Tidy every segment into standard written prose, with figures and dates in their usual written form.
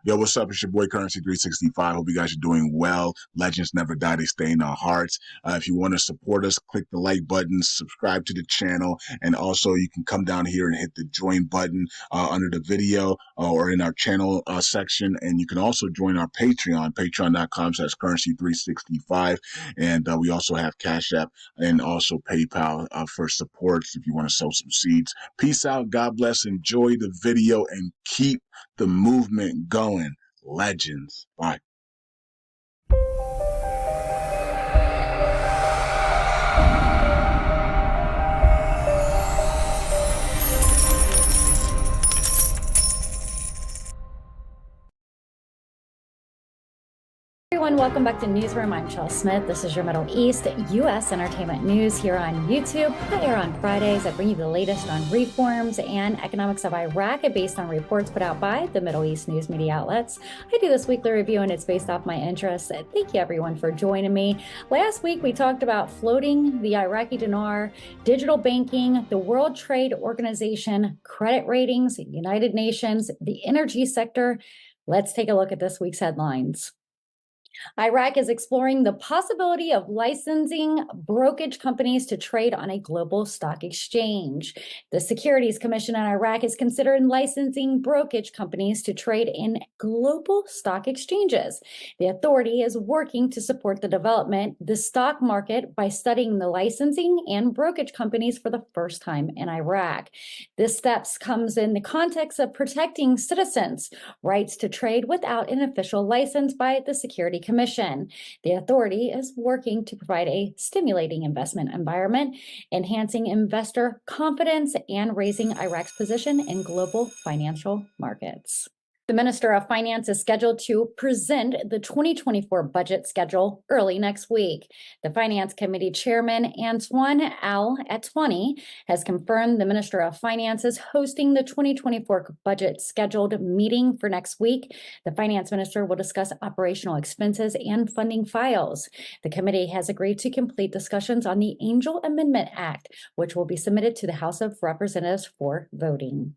Yo, what's up? It's your boy Currency 365. Hope you guys are doing well. Legends never die. They stay in our hearts. If you want to support us, click the like button, subscribe to the channel, and also you can come down here and hit the join button under the video or in our channel section. And you can also join our Patreon, patreon.com/currency365. And we also have Cash App and also PayPal for support if you want to sow some seeds. Peace out. God bless. Enjoy the video and keep the movement going. Legends. Bye. Everyone, welcome back to Newsroom. I'm Chella Smith. This is your Middle East U.S. entertainment news here on YouTube. I air on Fridays. I bring you the latest on reforms and economics of Iraq based on reports put out by the Middle East news media outlets. I do this weekly review and it's based off my interests. Thank you everyone for joining me. Last week we talked about floating the Iraqi dinar, digital banking, the World Trade Organization, credit ratings, United Nations, the energy sector. Let's take a look at this week's headlines. Iraq is exploring the possibility of licensing brokerage companies to trade on a global stock exchange. The Securities Commission in Iraq is considering licensing brokerage companies to trade in global stock exchanges. The authority is working to support the development of the stock market by studying the licensing and brokerage companies for the first time in Iraq. This steps comes in the context of protecting citizens' rights to trade without an official license by the Security Commission. The authority is working to provide a stimulating investment environment, enhancing investor confidence, and raising Iraq's position in global financial markets. The Minister of Finance is scheduled to present the 2024 budget schedule early next week. The Finance Committee Chairman Antoine Al-Attwani has confirmed the Minister of Finance is hosting the 2024 budget scheduled meeting for next week. The Finance Minister will discuss operational expenses and funding files. The committee has agreed to complete discussions on the Angel Amendment Act, which will be submitted to the House of Representatives for voting.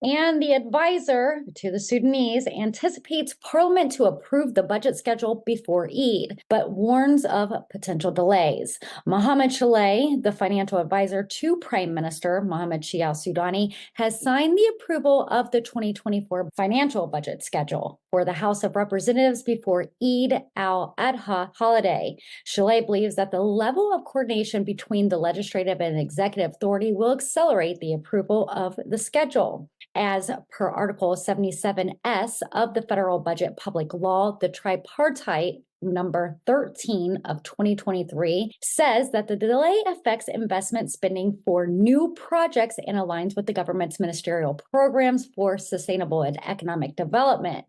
And the advisor to the Sudanese anticipates Parliament to approve the budget schedule before Eid, but warns of potential delays. Mohammed Chella, the financial advisor to Prime Minister Mohammed Shia al-Sudani, has signed the approval of the 2024 financial budget schedule for the House of Representatives before Eid al-Adha holiday. Chella believes that the level of coordination between the legislative and executive authority will accelerate the approval of the schedule. As per Article 77S of the Federal Budget Public Law, the tripartite number 13 of 2023 says that the delay affects investment spending for new projects and aligns with the government's ministerial programs for sustainable and economic development.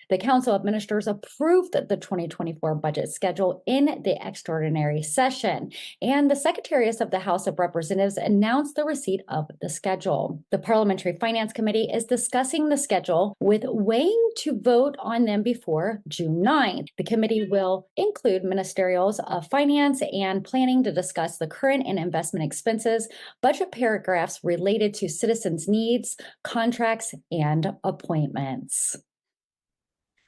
The Council of Ministers approved the 2024 budget schedule in the extraordinary session, and the Secretariat of the House of Representatives announced the receipt of the schedule. The Parliamentary Finance Committee is discussing the schedule with weighing to vote on them before June 9th. The committee will include ministerials of finance and planning to discuss the current and investment expenses, budget paragraphs related to citizens' needs, contracts, and appointments.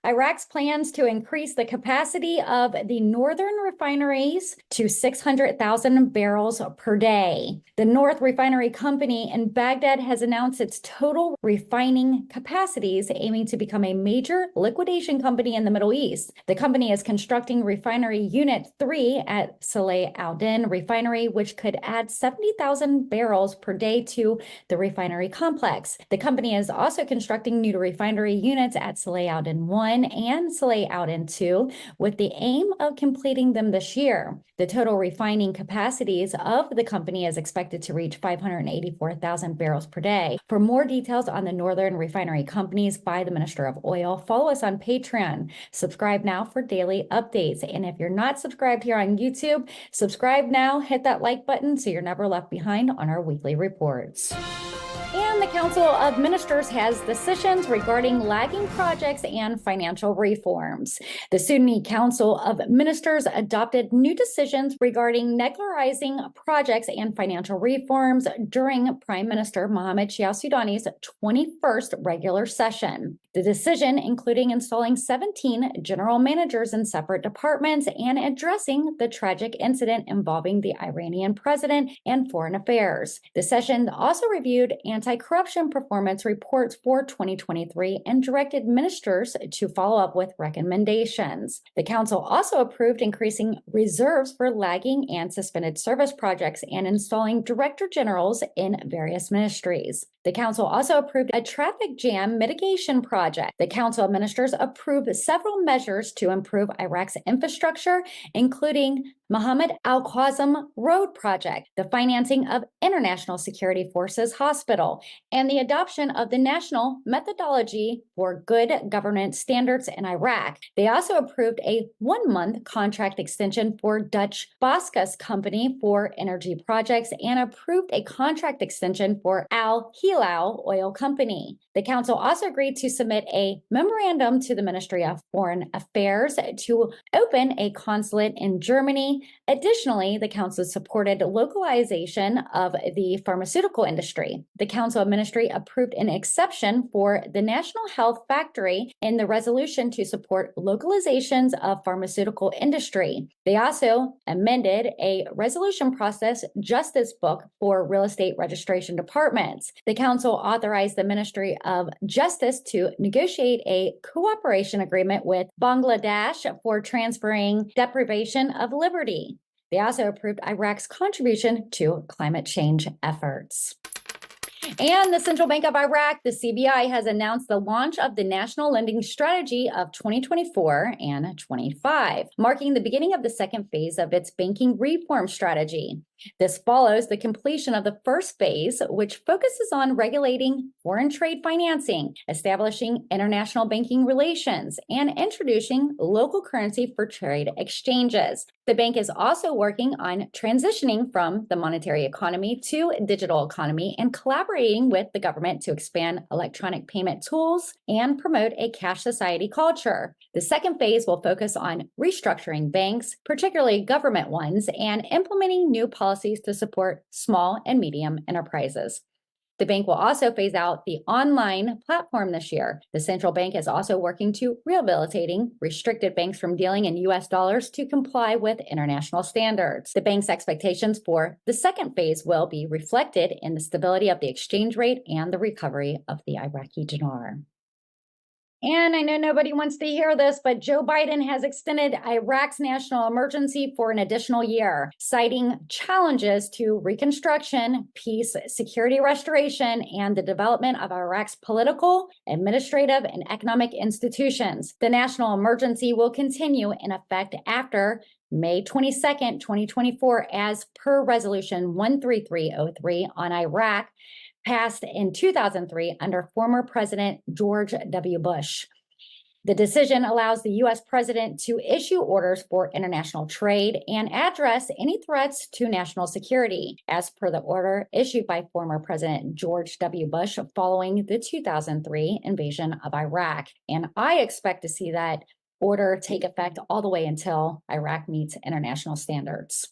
Iraq's plans to increase the capacity of the northern refineries to 600,000 barrels per day. The North Refinery Company in Baghdad has announced its total refining capacities, aiming to become a major liquidation company in the Middle East. The company is constructing Refinery Unit 3 at Saleh al-Din Refinery, which could add 70,000 barrels per day to the refinery complex. The company is also constructing new refinery units at Saleh al-Din 1 and Saleh al-Din 2 with the aim of completing them this year. The total refining capacities of the company is expected to reach 584,000 barrels per day. For more details on the Northern Refinery Companies by the Minister of Oil, follow us on Patreon. Subscribe now for daily updates. And if you're not subscribed here on YouTube, subscribe now, hit that like button so you're never left behind on our weekly reports. And the Council of Ministers has decisions regarding lagging projects and financial reforms. The Sunni Council of Ministers adopted new decisions regarding regularizing projects and financial reforms during Prime Minister Mohammed Shia Soudani's 21st regular session. The decision, including installing 17 general managers in separate departments and addressing the tragic incident involving the Iranian president and foreign affairs. The session also reviewed anti-corruption performance reports for 2023 and directed ministers to follow up with recommendations. The council also approved increasing reserves for lagging and suspended service projects and installing director generals in various ministries. The council also approved a traffic jam mitigation project. The Council of Ministers approved several measures to improve Iraq's infrastructure, including Mohammed Al-Qasem Road Project, the financing of International Security Forces Hospital, and the adoption of the National Methodology for Good Governance Standards in Iraq. They also approved a 1-month contract extension for Dutch Boskus Company for energy projects and approved a contract extension for Al Hilal Oil Company. The council also agreed to submit a memorandum to the Ministry of Foreign Affairs to open a consulate in Germany. Additionally, the council supported localization of the pharmaceutical industry. The Council of Ministry approved an exception for the National Health Factory in the resolution to support localizations of pharmaceutical industry. They also amended a resolution process justice book for real estate registration departments. The council authorized the Ministry of Justice to negotiate a cooperation agreement with Bangladesh for transferring deprivation of liberty. They also approved Iraq's contribution to climate change efforts. And the Central Bank of Iraq, the CBI, has announced the launch of the National Lending Strategy of 2024 and 25, marking the beginning of the second phase of its banking reform strategy. This follows the completion of the first phase, which focuses on regulating foreign trade financing, establishing international banking relations, and introducing local currency for trade exchanges. The bank is also working on transitioning from the monetary economy to digital economy and collaborating with the government to expand electronic payment tools and promote a cash society culture. The second phase will focus on restructuring banks, particularly government ones, and implementing new policies to support small and medium enterprises. The bank will also phase out the online platform this year. The central bank is also working to rehabilitating restricted banks from dealing in U.S. dollars to comply with international standards. The bank's expectations for the second phase will be reflected in the stability of the exchange rate and the recovery of the Iraqi dinar. And I know nobody wants to hear this, but Joe Biden has extended Iraq's national emergency for an additional year, citing challenges to reconstruction, peace, security restoration, and the development of Iraq's political, administrative, and economic institutions. The national emergency will continue in effect after May 22nd, 2024, as per Resolution 13303 on Iraq, passed in 2003 under former President George W. Bush. The decision allows the U.S. president to issue orders for international trade and address any threats to national security, as per the order issued by former President George W. Bush following the 2003 invasion of Iraq. And I expect to see that order take effect all the way until Iraq meets international standards.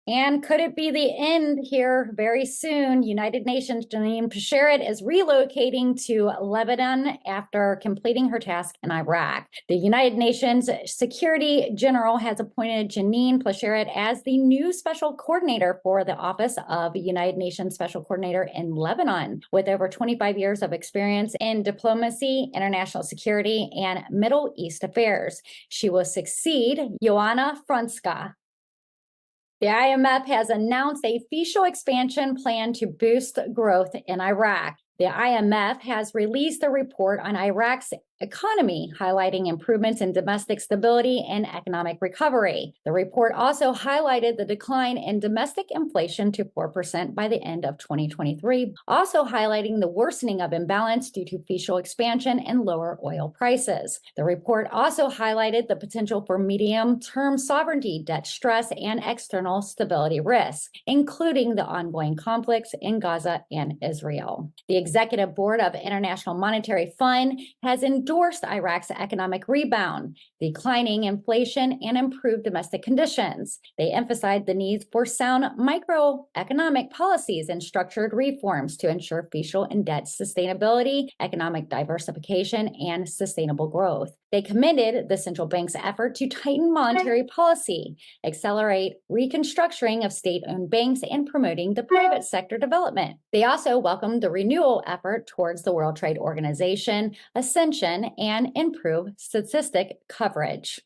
And could it be the end here very soon? United Nations Janine Pasheret is relocating to Lebanon after completing her task in Iraq. The United Nations Security General has appointed Janine Pasheret as the new special coordinator for the Office of United Nations Special Coordinator in Lebanon, with over 25 years of experience in diplomacy, international security, and Middle East affairs. She will succeed Ioana Franska. The IMF has announced a fiscal expansion plan to boost growth in Iraq. The IMF has released a report on Iraq's economy, highlighting improvements in domestic stability and economic recovery. The report also highlighted the decline in domestic inflation to 4% by the end of 2023, also highlighting the worsening of imbalance due to fiscal expansion and lower oil prices. The report also highlighted the potential for medium-term sovereignty debt stress and external stability risks, including the ongoing conflicts in Gaza and Israel. The Executive Board of International Monetary Fund has endorsed Iraq's economic rebound, declining inflation, and improved domestic conditions. They emphasized the need for sound microeconomic policies and structured reforms to ensure fiscal and debt sustainability, economic diversification, and sustainable growth. They commended the central bank's effort to tighten monetary policy, accelerate reconstructing of state-owned banks, and promoting the private sector development. They also welcomed the renewal effort towards the World Trade Organization, ascension, and improved statistic coverage.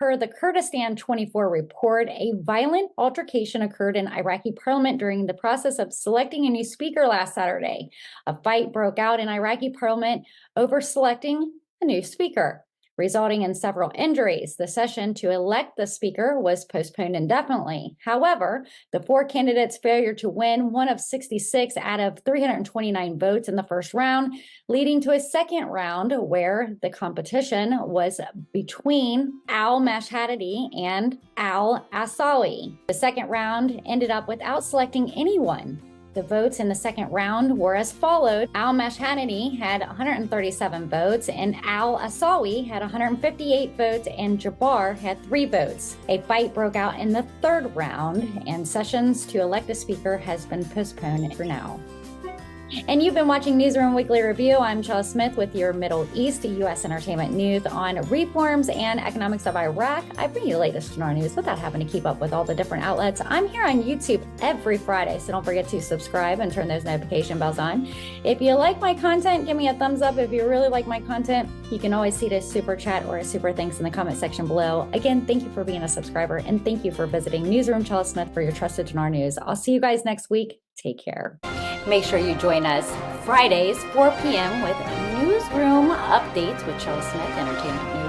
Per the Kurdistan 24 report, a violent altercation occurred in Iraqi parliament during the process of selecting a new speaker last Saturday. A fight broke out in Iraqi parliament over selecting a new speaker, resulting in several injuries. The session to elect the speaker was postponed indefinitely. However, the four candidates' failure to win one of 66 out of 329 votes in the first round, leading to a second round where the competition was between al-Mashhadi and al-Asawi. The second round ended up without selecting anyone. The votes in the second round were as followed. Al-Mashhadi had 137 votes, and al-Asawi had 158 votes, and Jabbar had 3 votes. A fight broke out in the third round, and sessions to elect a speaker has been postponed for now. And you've been watching Newsroom Weekly Review. I'm Chella Smith with your Middle East U.S. entertainment news on reforms and economics of Iraq. I bring you the latest in our news without having to keep up with all the different outlets. I'm here on YouTube every Friday, so don't forget to subscribe and turn those notification bells on. If you like my content, give me a thumbs up. If you really like my content, you can always see a super chat or a super thanks in the comment section below. Again, thank you for being a subscriber, and thank you for visiting Newsroom Chella Smith for your trusted Dinar news. I'll see you guys next week. Take care. Make sure you join us Fridays, 4 p.m. with Newsroom Updates with Chella Smith Entertainment News.